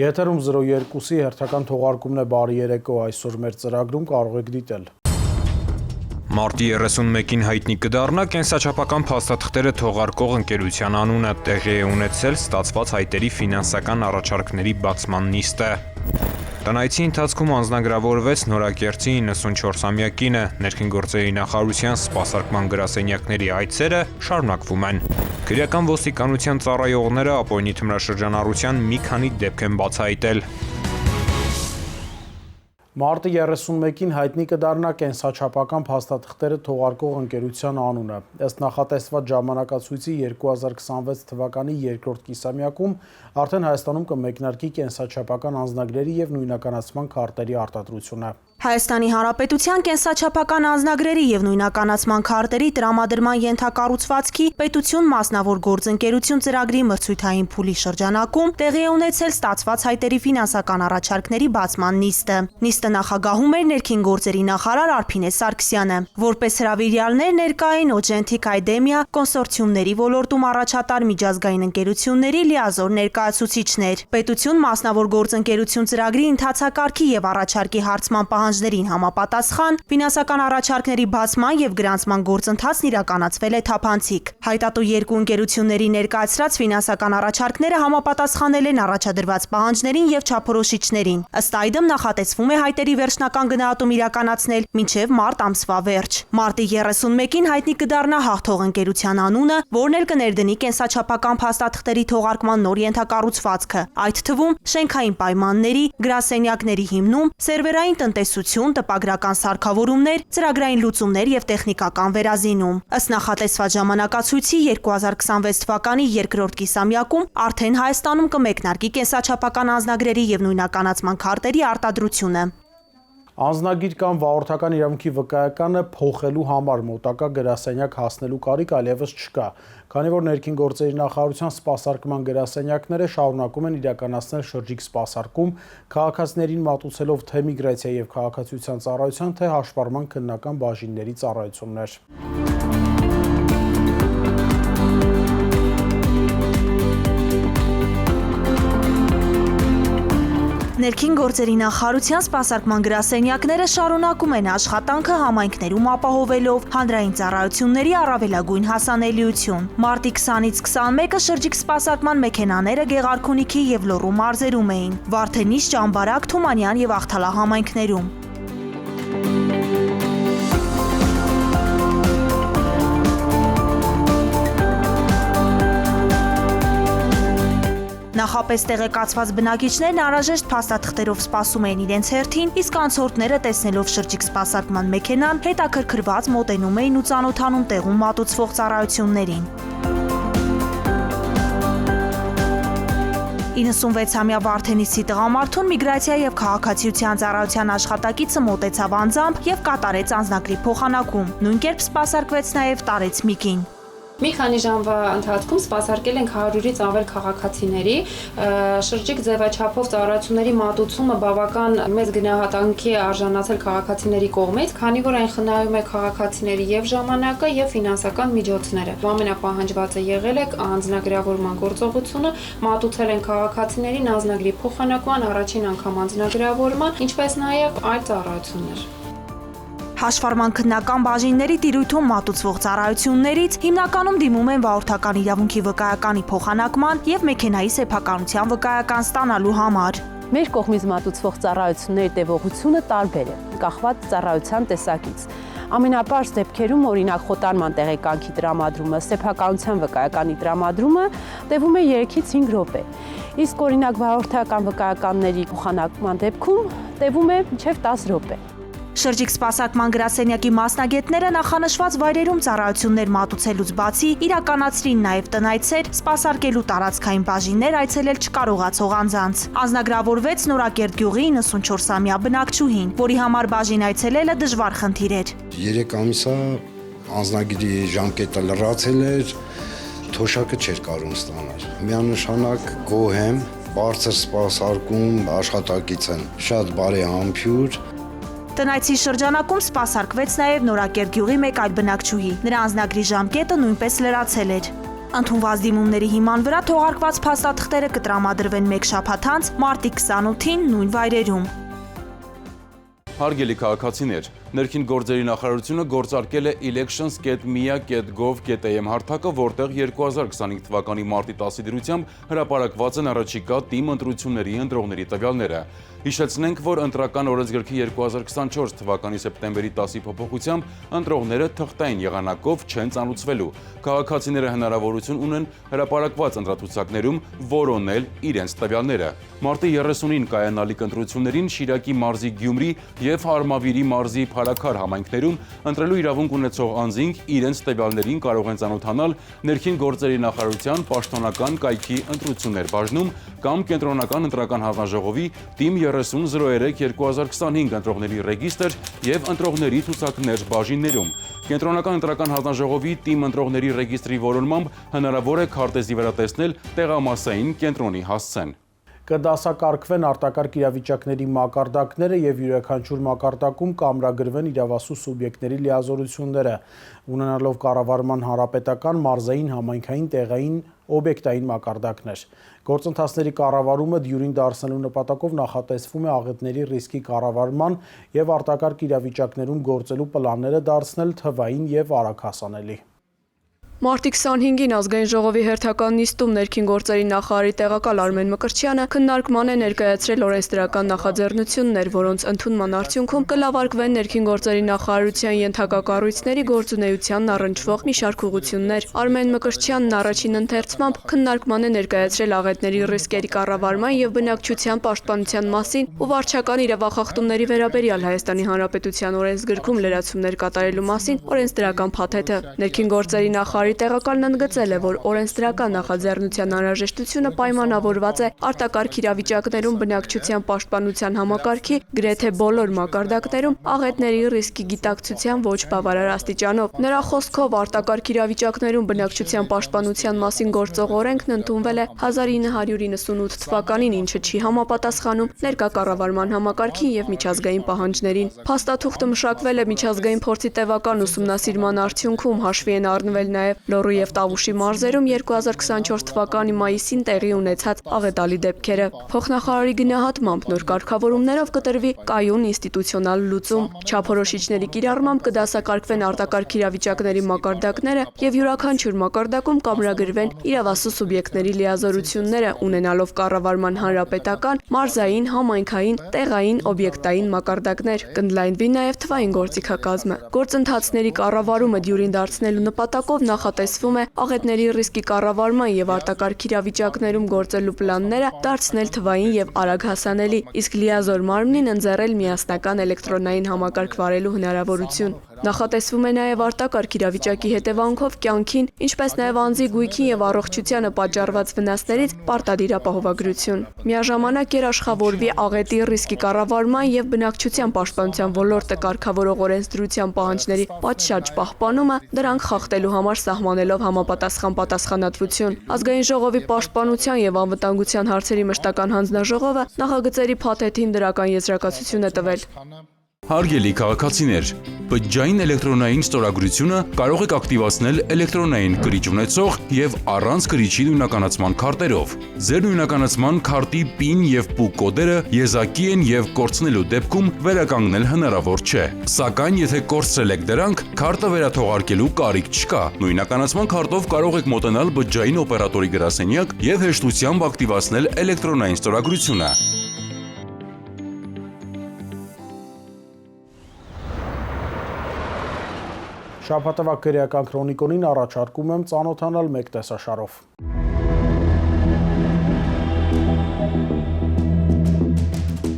Եթերում 02-ի հերթական թողարկումն է բարի երեկո, այսօր մեր ծրագրում կարող եք դիտել։ Մարտի 31-ին հայտնի կդառնա կենսաչափական փաստաթղթերը թողարկող ընկերության անունը, տեղի է ունեցել ստացված հայտերի ֆինանսական առաջարկների բացման նիստը։ Տնայցի ընթացքում անձնագրավորվեց Նորակերտի 94-ամյա կինը, ներքին գործերի նախարարության սպասարկման գրասենյակների այցերը շարունակվում են։ Քրեական ոստիկանության ծառայողները Ապօյնի թմրաշրջանառության մի քանի դեպք են բացահայտել։ Մարտի 31-ին հայտնի կդառնա կենսաչափական փաստաթղթերը թողարկող ընկերության անունը։ Ըստ նախատեսված ժամանակացույցի 2026 թվականի երկրորդ կիսամյակում արդեն Հայաստանում կմեկնարկի կենսաչափական անձնագրերի և նույնականացման քարտերի արտադրությունը։ Հայաստանի Հանրապետության կենսաչափական անձնագրերի և նույնականացման քարտերի տրամադրման ենթակառուցվածքի պետություն մասնավոր գործընկերություն ծրագրի մրցույթային փուլի շրջանակում տեղի է ունեցել ստացված հայտերի ֆինանսական առաջարկների բացման նիստը։ Նիստը նախագահում էր ներքին գործերի նախարար Արփինե Սարգսյանը։ Որպես հրավիրյալներ ներկա էին Օջենթիկ Այդեմիա կոնսորցիումների ոլորտում առաջատար միջազգային ընկերությունների լիազոր ներկայացուցիչներ։ Պետություն մասնավոր գործընկերություն ծրագրի ընթացակարգի և առաջարկի հարցման պահանջներին համապատասխան ֆինանսական առաջարկների բացման և գրանցման գործընթացն իրականացվել է թափանցիկ։ Հայտատու երկու ընկերությունների ներկայացրած ֆինանսական առաջարկները համապատասխանել են առաջադրված պահանջներին և չափորոշիչներին։ Ըստ այդմ նախատեսվում է հայտերի վերջնական գնահատում իրականացնել մինչև մարտ ամսվա վերջ։ Մարտի 31-ին հայտնի կդառնա հաղթող ընկերության անունը, որն էլ կներդնի կենսաչափական փաստաթղթերի թողարկման նոր ենթակառուցվածքը, այդ թվում շենքային պայմանների, գրասենյակների հիմնում, սերվերային տնտեսություն, տպագրական սարքավորումներ, ծրագրային լուծումներ և տեխնիկական վերազինում։ Ըստ նախատեսված ժամանակացույցի 2026 թվականի երկրորդ կիսամյակում արդեն Հայաստանում կմեկնարկի կենսաչափական անձնագրերի և նույնականացման քարտերի արտադրությունը։ Անձնագիր կամ վարորդական իրավունքի վկայականը փոխելու համար մոտակա գրասենյակ հասնելու կարիք այլևս չկա, քանի որ ներքին գործերի նախարարության սպասարկման գրասենյակները շարունակում են իրականացնել շրջիկ սպասարկում, քաղաքացիներին մատուցելով թե միգրացիա և քաղաքացիության ծառայության, թե հաշվառման քննական բաժինների ծառայություններ։ Ներքին գործերի նախարարության սպասարկման գրասենյակները շարունակում են աշխատանքը համայնքներում ապահովելով հանրային ծառայությունների առավելագույն հասանելիություն։ Մարտի 20-ից 21-ը շրջիկ սպասարկման մեքենաները Գեղարքունիքի և Լոռու մարզերում էին, Վարդենիս, Ճամբարակ, Թումանյան և Աղթալա համայնքներում։ Նախապես տեղեկացված բնակիչներն անհրաժեշտ փաստաթղթերով սպասում էին իրենց հերթին, իսկ անցորդները տեսնելով շրջիկ սպասարկման մեքենան հետաքրքրված մոտենում էին ու ծանոթանում տեղում մատուցվող ծառայություններին։ 96-ամյա Վարդենիսի տղամարդուն միգրացիա և քաղաքացիության ծառայության աշխատակիցը մոտեցավ անձամբ և կատարեց անձնագրի փոխանակում։ Նույն կերպ սպասարկվեց նաև Տարեց Միկին։ Մի քանի ժամվա ընթացքում սպասարկել ենք 100-ից ավել քաղաքացիների, շրջիկ ձևաչափով ծառայությունների մատուցումը բավական մեծ գնահատանքի է արժանացել քաղաքացիների կողմից, քանի որ այն խնայում է քաղաքացիների և ժամանակը և ֆինանսական միջոցները։ Ամենապահանջվածը եղել է անձնագրավորման գործողությունը, մատուցել են քաղաքացիներին անձնագրի փոխանակման, առաջին անգամ անձնագրավորման, ինչպես նաև այլ ծառայություններ։ Հաշվառման քննական բաժինների տիրույթում մատուցվող ծառայություններից հիմնականում դիմում են վարորդական իրավունքի վկայականի փոխանակման և մեքենայի սեփականության վկայական ստանալու համար։ Մեր կողմից մատուցվող ծառայությունների տևողությունը տարբեր է, կախված ծառայության տեսակից։ Ամենապարզ դեպքերում, օրինակ խոտանման տեղեկանքի տրամադրումը, սեփականության վկայականի տրամադրումը տևում է 3-ից 5 րոպե, իսկ օրինակ վարորդական վկայականների փոխանակման դեպքում տևում է մինչև 10 րոպե։ Շրջիկ սպասարկման գրասենյակի մասնագետները նախանշված վայրերում ծառայություններ մատուցելուց բացի իրականացրին նաև տնայցեր, սպասարկելու տարածքային բաժիններ այցելել չկարողացող անձանց։ Անձնագրավորվեց Նորակերտ գյուղի 94-ամյա բնակչուհին, որի համար բաժին այցելելը դժվար խնդիր էր։ 3 ամիս է անձնագրի ժամկետը լրացել էր, թոշակը չէր կարող ստանալ։ Միանշանակ գոհ եմ, բարձր սպասարկում, աշխատակիցն շատ բարեհամբույր։ Տնայցի շրջանակում սպասարկվեց նաև Նորակերտ գյուղի մեկ այլ բնակչուհի։ Նրա անձնագրի ժամկետը նույնպես լրացել էր։ Ընդունված դիմումների հիման վրա թողարկված փաստաթղթերը կտրամադրվեն 1 շաբաթ անց մարտի 28-ին նույն վայրերում։ Հարգելի քաղաքացիներ, ներքին գործերի նախարարությունը գործարկել է elections.mia.gov.am հարթակը, որտեղ 2025 թվականի մարտի 10-ի դրությամբ հրապարակված են առաջիկա թիմ ընտրությունների ընտրողների տվյալները։ Հիշեցնենք, որ ընտրական օրենսգրքի 2024 թվականի սեպտեմբերի 10-ի փոփոխությամբ ընտրողները թղթային եղանակով չեն ծանուցվելու։ Քաղաքացիները հնարավորություն ունեն հրապարակված ընտրացուցակներում որոնել իրենց տվյալները։ Մարտի 30-ին կայանալիք ընտրություններին Շիրակի մարզի Գյումրի և Հարմավիրի մարզի Փարաքար համայնքներում ընտրելու իրավունք ունեցող անձինք իրենց տվյալներին կարող են ծանոթանալ ներքին գործերի նախարարության պաշտոնական կայքի ընտրություններ բաժնում կամ կենտրոնական ընտրական հանձնաժողովի թիմ 3003-2025 ընտրողների ռեգիստր և ընտրողների ցուցակներ բաժիններում։ Կենտրոնական ընտրական հանձնաժողովի թիմ ընտրողների ռեգիստրի որոնմամբ հնարավոր է քարտեզի վրա տեսնել տեղամասային կենտրոնի հասցեն։ Կդասակարգվեն արտակարգ իրավիճակների մակարդակները և յուրաքանչյուր մակարդակում կամրագրվեն իրավասու սուբյեկտների լիազորությունները, ունենալով կառավարման հանրապետական, մարզային, համայնքային, տեղային, օբյեկտային մակարդակներ։ Գործընթացների կառավարումը դյուրին դարձնելու նպատակով նախատեսվում է աղետների ռիսկի կառավարման և արտակարգ իրավիճակներում գործելու պլանները դարձնել թվային և արագ հասանելի։ Մարտի 25-ին ազգային ժողովի հերթական նիստում ներքին գործերի նախարարի տեղակալ Արմեն Մկրտչյանը քննարկման է ներկայացրել օրենսդրական նախաձեռնություններ, որոնց ընդունման արդյունքում կլավարկվեն ներքին գործերի նախարարության ենթակա կառույցների գործունեությանն առնչվող մի շարք ուղղություններ։ Արմեն Մկրտչյանն առաջին ընթերցմամբ քննարկման է ներկայացրել աղետների ռիսկերի կառավարման և բնակչության պաշտպանության մասին ու վարչական իրավախախտումների վերաբերյալ Հայաստանի Հանրապետության օրենսգրքում լրացումներ կատարելու մասին օրենսդրական փաթեթը։ Ներքին գործերի նախարարի տեղակալն ընդգծել է, որ օրենսդրական նախաձեռնության անհրաժեշտությունը պայմանավորված է արտակարգ իրավիճակներում բնակչության պաշտպանության համակարգի գրեթե բոլոր մակարդակներում աղետների ռիսկի գիտակցության ոչ բավարար աստիճանով։ Նրա խոսքով արտակարգ իրավիճակներում բնակչության պաշտպանության մասին գործող օրենքն ընդունվել է 1998 թվականին, ինչը չի համապատասխանում ներկա կառավարման համակարգին և միջազգային պահանջներին։ Փաստաթուղթը մշակվել է միջազգային փորձի տևական ուսումնասիրման արդյունքում, հաշվի են առնվել նաև Լոռու և Տավուշի մարզերում 2024 թվականի մայիսին տեղի ունեցած աղետալի դեպքերը։ Փոխնախարարի գնահատմամբ նոր կարգավորումներով կտրվի կայուն ինստիտուցիոնալ լուծում։ Չափորոշիչների կիրառմամբ կդասակարգվեն արտակարգ իրավիճակների մակարդակները և յուրաքանչյուր մակարդակում կամրագրվեն իրավասու սուբյեկտների լիազորությունները, ունենալով կառավարման հանրապետական, մարզային, համայնքային, տեղային, օբյեկտային մակարդակներ։ Կընդլայնվի նաև թվային գործիքակազմը։ Գործընթացների կառավարումը դյուրին դարձնելու նպատակով նախատեսվում է աղետների ռիսկի կառավարման և արտակարգ իրավիճակներում գործելու պլանները դարձնել թվային և արագ հասանելի, իսկ լիազոր մարմնին ընձեռել միասնական էլեկտրոնային համակարգ վարելու հնարավորություն։ Նախատեսվում է նաև արտակարգ իրավիճակի հետևանքով կյանքին, ինչպես նաև անձի գույքին և առողջությանը պատճառված վնասներից պարտադիր ապահովագրություն։ Միաժամանակ երաշխավորվի աղետի ռիսկի կառավարման և բնակչության պաշտպանության ոլորտը կարգավորող օրենսդրության պահանջների պատշաճ պահպանումը, դրանք խախտելու համար սահմանելով համապատասխան պատասխանատվություն։ Ազգային ժողովի պաշտպանության և անվտանգության հարցերի մշտական հանձնաժողովը նախագծերի փաթեթին դրական եզրակացություն է տվել։ Հարգելի քաղաքացիներ, բջջային էլեկտրոնային ստորագրությունը կարող եք ակտիվացնել էլեկտրոնային կրիչ ունեցող և առանց կրիչի նույնականացման քարտերով։ Ձեր նույնականացման քարտի PIN և PUK կոդերը եզակի են և կորցնելու դեպքում վերականգնել հնարավոր չէ։ Սակայն եթե կորցրել եք դրանք, քարտը վերաթողարկելու կարիք չկա։ Նույնականացման քարտով կարող եք մոտենալ բջջային օպերատորի գրասենյակ և հեշտությամբ ակտիվացնել էլեկտրոնային ստորագրությունը։ Շաբաթվա քրեական քրոնիկոնին առաջարկում եմ ծանոթանալ մեկ տեսաշարով։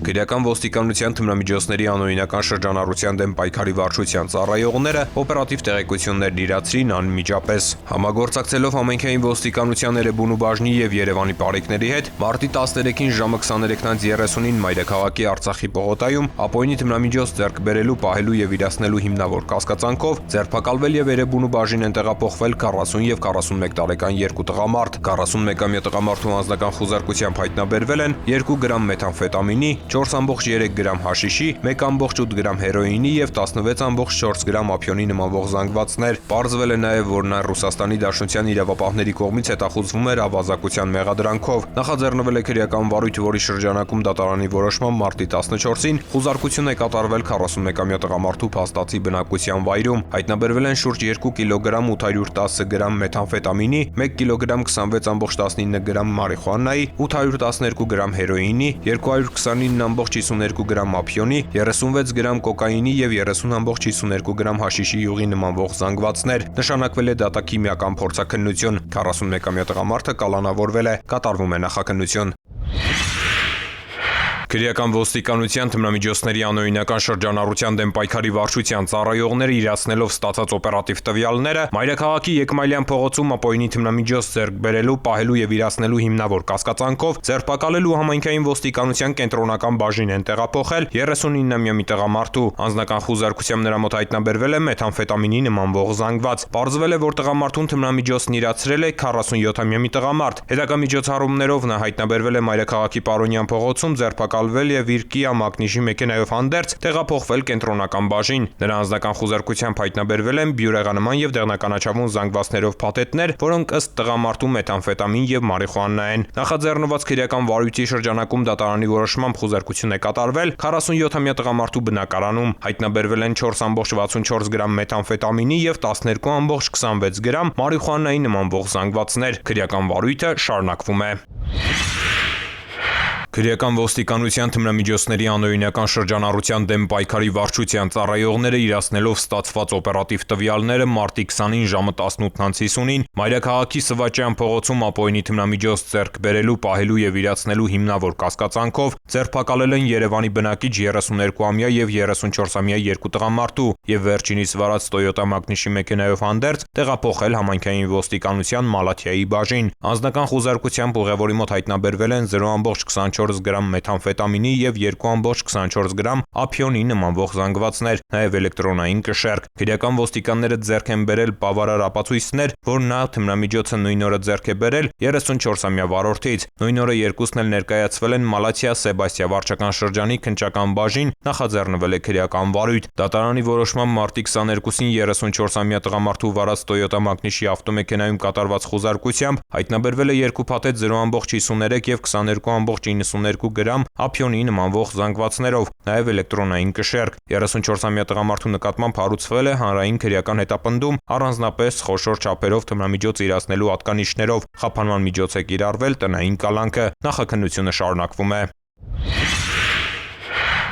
Քրեական ոստիկանության թմրամիջոցների անօրինական շրջանառության դեմ պայքարի վարչության ծառայողները օպերատիվ տեղեկություններ լրացրին անմիջապես։ Համագործակցելով համայնքային ոստիկանության Էրեբունու բաժնի և Երևանի բարեկների հետ, մարտի 13-ին ժամը 23:30-ին մայրաքաղաքի Արցախի պողոտայում ապօրինի թմրամիջոց ձեռք բերելու, պահելու և իրացնելու հիմնավոր կասկածանքով ձերբակալվել և Էրեբունու բաժին են տեղափոխվել 40 և 41 տարեկան երկու տղամարդ։ 41-ամյա տղամարդու անձնական խուզարկությամբ հայտնաբերվել են 2 գրամ մեթամֆետամինի, 4.3 գրամ հաշիշի, 1.8 գրամ հերոինի եւ 16.4 գրամ ափիոնի նմանվող զանգվածներ։ Պարզվել է նաեւ, որ նա Ռուսաստանի Դաշնության իրավապահների կողմից հետախուզվում էր ավազակության մեղադրանքով։ Նախաձեռնվել է քրեական վարույթ, որի շրջանակում դատարանի որոշմամբ մարտի 14-ին խուզարկություն է կատարվել 41-ամյա տղամարդու փաստացի բնակության վայրում։ Հայտնաբերվել են շուրջ 2 կիլոգրամ 810 գրամ մեթամֆետամինի, 1 կիլոգրամ 26.19 գրամ մարիխուանայի, 812 գրամ հերոինի, 229.52 գրամ ափիոնի, 36 գրամ կոկաինի եւ 30.52 գրամ հաշիշի յուղի նմանվող զանգվածներ։ Նշանակվել է դատաքիմիական փորձաքննություն։ 41-ամյա տղամարդը կալանավորվել է, կատարվում է նախաքննություն։ Քրեական ոստիկանության թմրամիջոցների անօրինական շրջանառության դեմ պայքարի վարչության ծառայողները իրացնելով ստացած օպերատիվ տվյալները մայրաքաղաքի Եկմայլյան փողոցում ապօրինի թմրամիջոց ձեռք բերելու, պահելու եւ իրացնելու հիմնավոր կասկածանքով ձերբակալելու համայնքային ոստիկանության կենտրոնական բաժին են տեղափոխել 39-ամյա մի տղամարդու։ Անձնական խուզարկությամբ նրա մոտ հայտնաբերվել է մեթամֆետամինի նմանվող զանգված։ Պարզվել է, որ տղամարդուն թմրամիջոցն իրացրել է 47-ամյա մի տղամարդ։ Հետագա միջոցառումներով նա հայտնաբերվել է մայրաքաղաքի Պարոնյան փողոցում ձերբակալվել եւ իր Kia Magnish-ի մեքենայով հանդերձ տեղափոխվել կենտրոնական բաժին։ Նրա անձնական խուզարկությամբ հայտնաբերվել են բյուրեղանման եւ դեղնականաչավուն զանգվածներով փաթեթներ, որոնք ըստ տղամարդու մեթամֆետամին եւ մարիխուանա են։ Նախաձեռնված քրեական վարույթի շրջանակում դատարանի որոշմամբ խուզարկություն է կատարվել 47-ամյա տղամարդու բնակարանում։ Հայտնաբերվել են 4.64 գրամ մեթամֆետամինի եւ 12.26 գրամ մարիխուանայի նմանվող զանգվածներ։ Քրեական վարույթը շարունակվում է։ Քրեական ոստիկանության թմրամիջոցների անօրինական շրջանառության դեմ պայքարի վարչության ծառայողները իրացնելով ստացված օպերատիվ տվյալները մարտի 20-ին ժամը 18:50-ին մայրաքաղաքի Սվաճյան փողոցում ապօրինի թմրամիջոց ձեռք բերելու, պահելու եւ իրացնելու հիմնավոր կասկածանքով ձերբակալել են Երևանի բնակիչ 32-ամյա եւ 34-ամյա երկու տղամարդու եւ վերջինիս վարած Toyota Magnish-ի մեքենայով հանդերձ տեղափոխել համայնքային ոստիկանության Մալաթիայի բաժին։ Անձնական խուզարկությամբ ուղևորի մոտ հայտնաբերվել են 0.24 գրամ մեթամֆետամինի եւ 2.24 գրամ ափիոնի նմանվող զանգվածներ, նաեւ էլեկտրոնային կշեռք։ Քրեական ոստիկանները ձեռք են բերել բավարար ապացույցներ, որ նա թմրամիջոցը նույն օրը ձեռք է բերել 34-ամյա վարորդից։ Նույն օրը երկուսն էլ ներկայացվել են Մալաթիա Սեբաստիա վարչական շրջանի քննչական բաժին, նախաձեռնվել է քրեական վարույթ։ Դատարանի որոշմամբ մարտի 22-ին 34-ամյա տղամարդու վարած Toyota Magnish-ի ավտոմեքենայում կատարված խուզարկությամբ հայտնաբերվել է երկու փաթեթ 0.53 եւ 22.92 գրամ ափիոնի նմանվող զանգվածներով, նաև էլեկտրոնային կշեռք։ 34-ամյա տղամարդու նկատմամբ հարուցվել է հանրային քրեական հետապնդում առանձնապես խոշոր չափերով թմրամիջոց իրացնելու հատկանիշներով։ Խափանման միջոց է կիրառվել տնային կալանքը։ Նախաքննությունը շարունակվում է։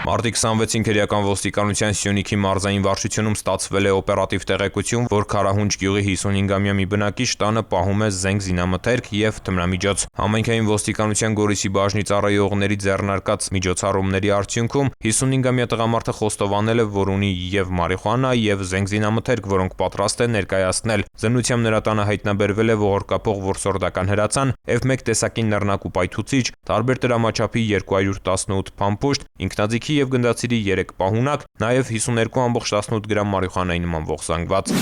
Մարտի 26-ին քրեական ոստիկանության Սյունիքի մարզային վարչությունում ստացվել է օպերատիվ տեղեկություն, որ Քարահունջ գյուղի 55-ամյա մի բնակիչ տանը պահում է զենք զինամթերք եւ թմրամիջոց։ Համայնքային ոստիկանության Գորիսի բաժնի ծառայողների ձեռնարկած միջոցառումների արդյունքում 55-ամյա տղամարդը խոստովանել է, որ ունի եւ մարիխուանա եւ զենք զինամթերք, որոնք պատրաստ է ներկայացնել։ Զննությամբ նրա տանը հայտնաբերվել է ողորկապող որսորդական հրացան, F1 տեսակի նռնակ ու պայթուցիչ, տարբեր տրամաչափի 218 փամփուշտ, ինքնաձիգի եւ գնդացիրի 3 պահունակ, նաեւ 52.18 գրամ մարիխուանայի նմանվող զանգված։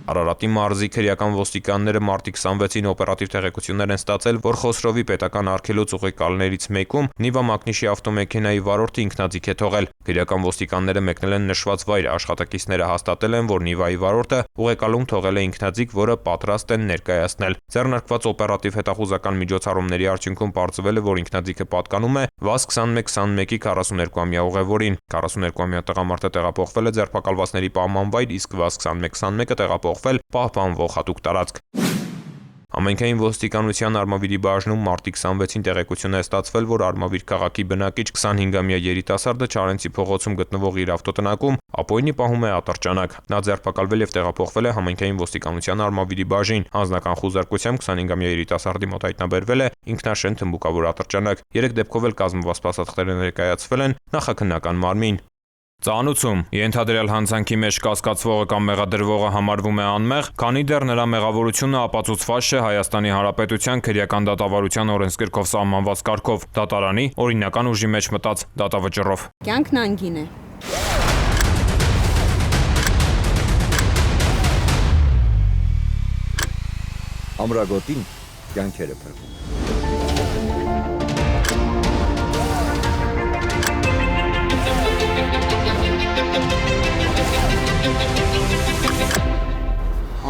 Արարատի մարզի քրեական ոստիկանները մարտի 26-ին օպերատիվ տեղեկություններ են ստացել, որ Խոսրովի պետական արգելոց ուղեկալներից մեկում Նիվա Մագնիշի ավտոմեքենայի վարորդը ինքնաձիգ է թողել։ Քրեական ոստիկանները մեկնել են նշված վայր, աշխատակիցները հաստատել են, որ Նիվայի վարորդը ուղեկալում թողել է ինքնաձիգ, որը պատրաստ են ներկայացնել։ Ձեռնարկված օպերատիվ հետախուզական միջոցառումների արդյունքում պարզվել է, որ ինքնաձիգը պատկանում է ՎԱԶ-21-21-ի 42-ամյա ուղևորին։ 42-ամյա տղամարդը տեղափոխվել է ձերբակալվածների պահման վայր, իսկ ՎԱԶ-21-21-ը տեղափոխվել պահպանվող հատուկ տարածք։ Համայնքային ոստիկանության Արմավիրի բաժնում մարտի 26-ին տեղեկություն է ստացվել, որ Արմավիր քաղաքի բնակիչ 25-ամյա երիտասարդը Չարենցի փողոցում գտնվող իր ավտոտնակում ապօրինի պահում է ատրճանակ։ Նա ձերբակալվել եւ տեղափոխվել է համայնքային ոստիկանության Արմավիրի բաժին։ Անձնական խուզարկությամբ 25-ամյա երիտասարդի մոտ հայտնաբերվել է ինքնաշեն թմբուկավոր ատրճանակ։ 3 դեպքով էլ կազմված փաստաթղթերը ներկայացվել են նախաքննական մարմին։ Ծանուցում ենթադրյալ հանցանքի մեջ կասկածվողը կամ մեղադրվողը համարվում է անմեղ, քանի դեռ նրա մեղավորությունը ապացուցված չէ Հայաստանի Հանրապետության քրեական դատավարության օրենսգրքով սահմանված կարգով, դատարանի օրինական ուժի մեջ մտած դատավճռով։ Կյանքն անգին է։ Ամրագոտին կյանքերը փրկում։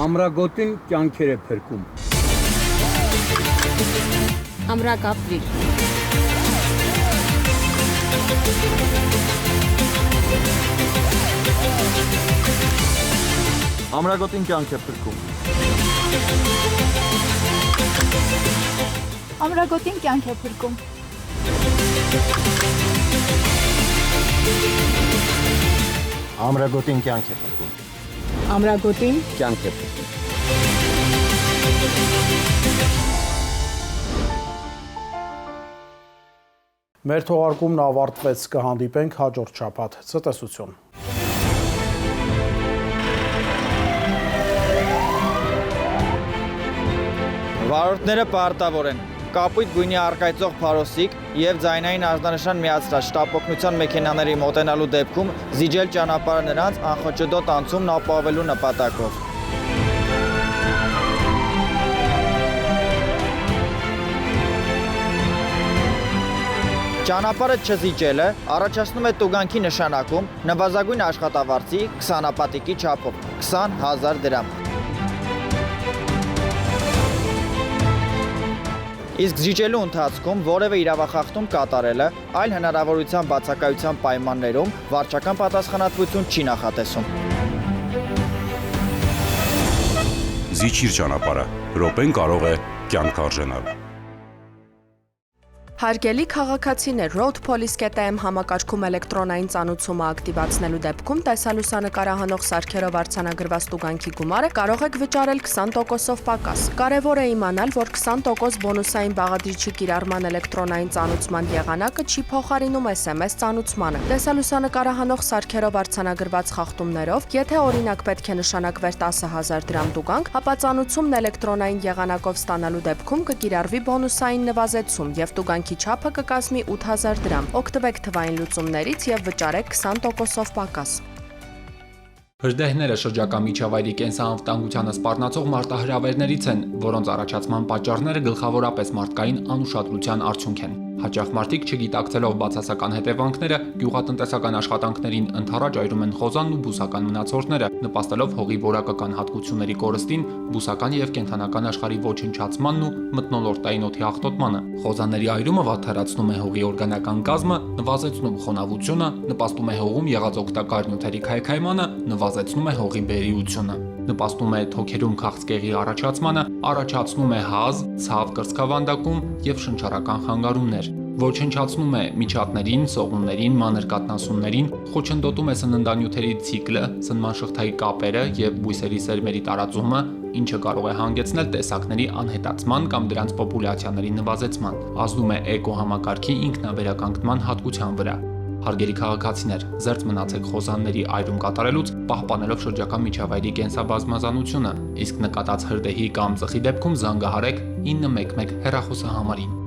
Ամրագոտին կյանքեր է փրկում։ Ամրակապվիր։ Ամրագոտին կյանք է փրկում։ Ամրագոտին կյանք է փրկում։ Ամրագոտին կյանք է փրկում։ Ամրագոտին Կյանք է փրկում։ Մեր թողարկումն ավարտվեց, կհանդիպենք հաջորդ շաբաթ։ Ցտեսություն։ Վարորդները պարտավոր են կապույտ գույնի առկայծող փարոսիկ եւ ձայնային արձանշան միացրած շտապօգնության մեքենաների մոտենալու դեպքում զիջել ճանապարհը նրանց անխոճոդոտ անցումն ապահովելու նպատակով։ Ճանապարհը չզիջելը առաջացնում է տուգանքի նշանակում նվազագույն աշխատավարձի 20 չափով 20,000 դրամ։ Իսկ զիջելու ընթացքում որևէ իրավախախտում կատարելը այլ հնարավորության բացակայության պայմաններում վարչական պատասխանատվություն չի նախատեսում։ Զիջիր ճանապարհը, րոպեն կարող է կյանք արժենալ։ Հարգելի քաղաքացիներ, roadpolice.am համակարգում էլեկտրոնային ծանուցումը ակտիվացնելու դեպքում տեսալուսանկարահանող սարքերով արձանագրված տուգանքի գումարը կարող եք վճարել 20%-ով պակաս։ Կարևոր է իմանալ, որ 20% բոնուսային բաղադրիչի կիրառման էլեկտրոնային ծանուցման եղանակը չի փոխարինում SMS ծանուցմանը։ Տեսալուսանկարահանող սարքերով արձանագրված խախտումներով, եթե օրինակ պետք է նշանակվեր 10,000 դրամ տուգանք, ապա ծանուցումն էլեկտրոնային եղանակով ստանալու դեպքում կկիրառվի բոնուսային նվազեցում եւ տուգանքի չափը կկազմի 8000 դրամ։ Օգտվեք թվային լուծումներից եւ վճարեք 20%-ով պակաս։ Հրդեհները շրջակա միջավայրի կենսանվտանգությանը սպառնացող մարտահրավերներից են, որոնց առաջացման պատճառները գլխավորապես մարդկային անուշադրության արդյունք են։ Հաճախ մարդիկ չգիտակցելով բացասական հետևանքները, գյուղատնտեսական աշխատանքներին ընդառաջ այրում են խոզանն ու բուսական մնացորդները, նպաստելով հողի որակական հատկությունների կորստին, բուսական եւ կենդանական աշխարհի ոչնչացմանն ու մթնոլորտային օդի աղտոտմանը։ Խոզաների այրումը վատթարացնում է հողի օրգանական կազմը, նվազեցնում խոնավությունը, նպաստում է հողում եղած օգտակար նյութերի քայքայմանը, նվազեցնում է հողի բերիությունը, նպաստում է թոքերում քաղցկեղի առաջացմանը, առաջացնում է հազ, ցավ կրծքավանդակում եւ շնչառական խանգարումներ, ոչնչացնում է միջատներին, սողուններին, մանր կաթնասուններին, խոչընդոտում է սննդանյութերի ցիկլը, սնման շղթայի կապերը եւ բույսերի սերմերի տարածումը, ինչը կարող է հանգեցնել տեսակների անհետացման կամ դրանց պոպուլյացիաների նվազեցման, ազդում է էկոհամակարգի ինքնավերականգնման հատկության վրա։ Հարգելի քաղաքացիներ, զերծ մնացեք խոզանների այրում կատարելուց, պահպանելով շրջակա միջավայրի կենսաբազմազանությունը, իսկ նկատած հրդեհի կամ ծխի դեպքում զանգահարեք 911 հեռախոսահամարին։